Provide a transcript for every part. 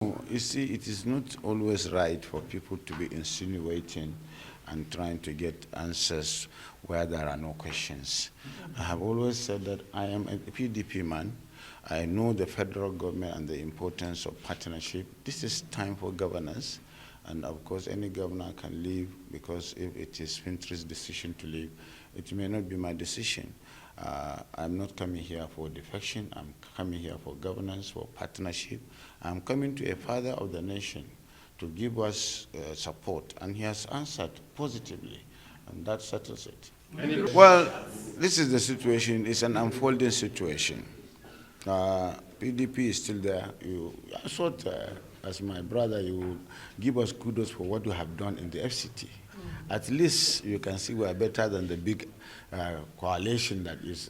You see, it is not always right for people to be insinuating and trying to get answers where there are no questions. I have always said that I am a PDP man. I know the federal government and the importance of partnership. This is time for governance. And of course, any governor can leave because if it is Fintri's decision to leave, it may not be my decision. I'm not coming here for defection. I'm coming here for governance, for partnership. I'm coming to a father of the nation to give us support, and he has answered positively, and that settles it. Well, this is the situation. It's an unfolding situation. PDP is still there. I thought, as my brother, you will give us kudos for what you have done in the FCT. At least you can see we are better than the big coalition that is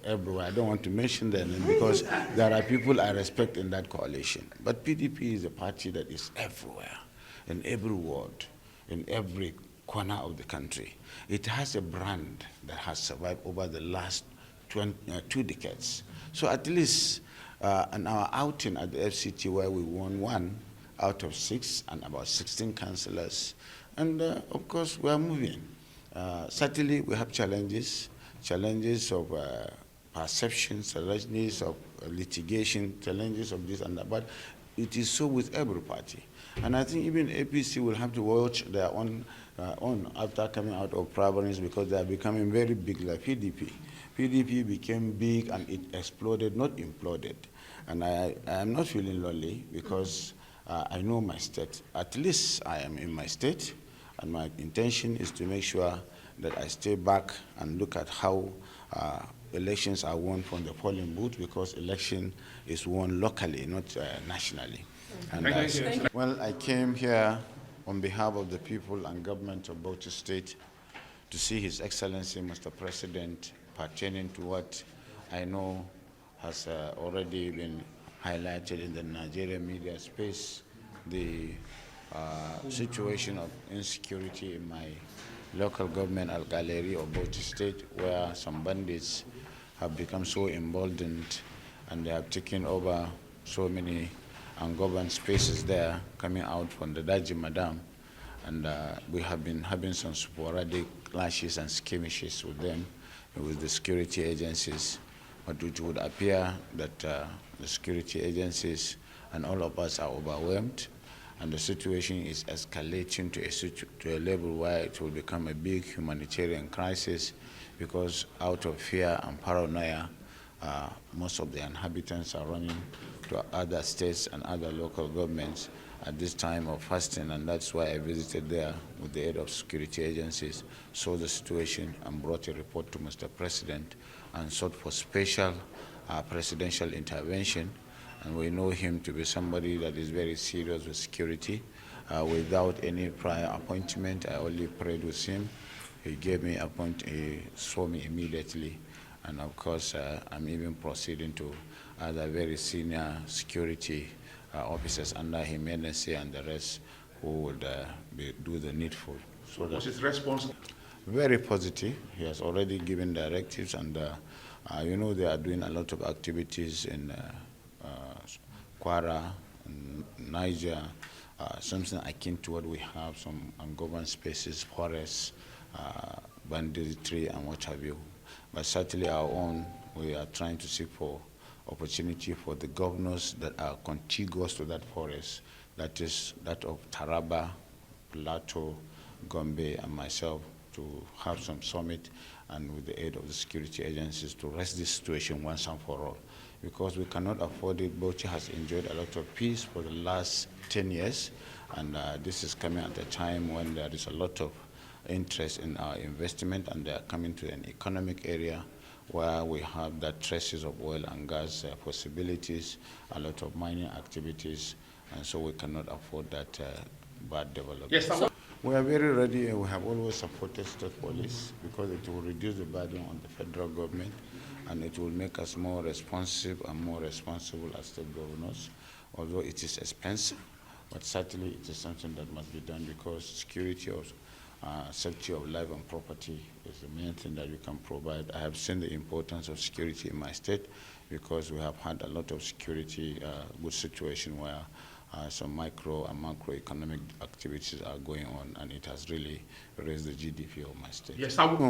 everywhere. I don't want to mention their name because there are people I respect in that coalition. But PDP is a party that is everywhere, in every ward, in every corner of the country. It has a brand that has survived over the last 2 decades. So at least in our outing at the FCT, where we won 1 out of 6 and about 16 councillors, and of course we are moving. Certainly we have challenges of perceptions, challenges of litigation, challenges of this and that, but it is so with every party. And I think even APC will have to watch their own after coming out of primaries because they are becoming very big like PDP. PDP became big and it exploded, not imploded. And I am not feeling lonely because I know my state. At least I am in my state, and my intention is to make sure that I stay back and look at how elections are won from the polling booth, because election is won locally, not nationally. And well, I came here on behalf of the people and government of Bauchi State to see His Excellency, Mr. President, pertaining to what I know has already been highlighted in the Nigerian media space, the situation of insecurity in my local government, Al-Galeri of Bauchi State, where some bandits have become so emboldened and they have taken over so many ungoverned spaces there coming out from the Daji Madam. And we have been having some sporadic clashes and skirmishes with them, with the security agencies. But it would appear that the security agencies and all of us are overwhelmed, and the situation is escalating to a level where it will become a big humanitarian crisis, because out of fear and paranoia, most of the inhabitants are running to other states and other local governments at this time of fasting, and that's why I visited there with the aid of security agencies, saw the situation and brought a report to Mr. President and sought for special presidential intervention. And we know him to be somebody that is very serious with security. Without any prior appointment, I only prayed with him. He gave me he saw me immediately. And of course, I'm even proceeding to other very senior security officers under him, NSA and the rest, who would do the needful. So was his response? Very positive. He has already given directives, and you know, they are doing a lot of activities in Kwara, Niger, something akin to what we have, some ungoverned spaces, forests, banditry, and what have you. But certainly our own, we are trying to seek for opportunity for the governors that are contiguous to that forest, that is that of Taraba, Plateau, Gombe, and myself, to have some summit and with the aid of the security agencies to rest this situation once and for all. Because we cannot afford it. Bauchi has enjoyed a lot of peace for the last 10 years, and this is coming at a time when there is a lot of interest in our investment, and they are coming to an economic area where we have that traces of oil and gas possibilities, a lot of mining activities, and so we cannot afford that bad development. Yes, sir. We are very ready, and we have always supported state police because it will reduce the burden on the federal government, and it will make us more responsive and more responsible as state governors, although it is expensive, but certainly it is something that must be done, because security of safety of life and property is the main thing that we can provide. I have seen the importance of security in my state, because we have had a lot of security good situation where some micro and macroeconomic activities are going on, and it has really raised the GDP of my state. Yes,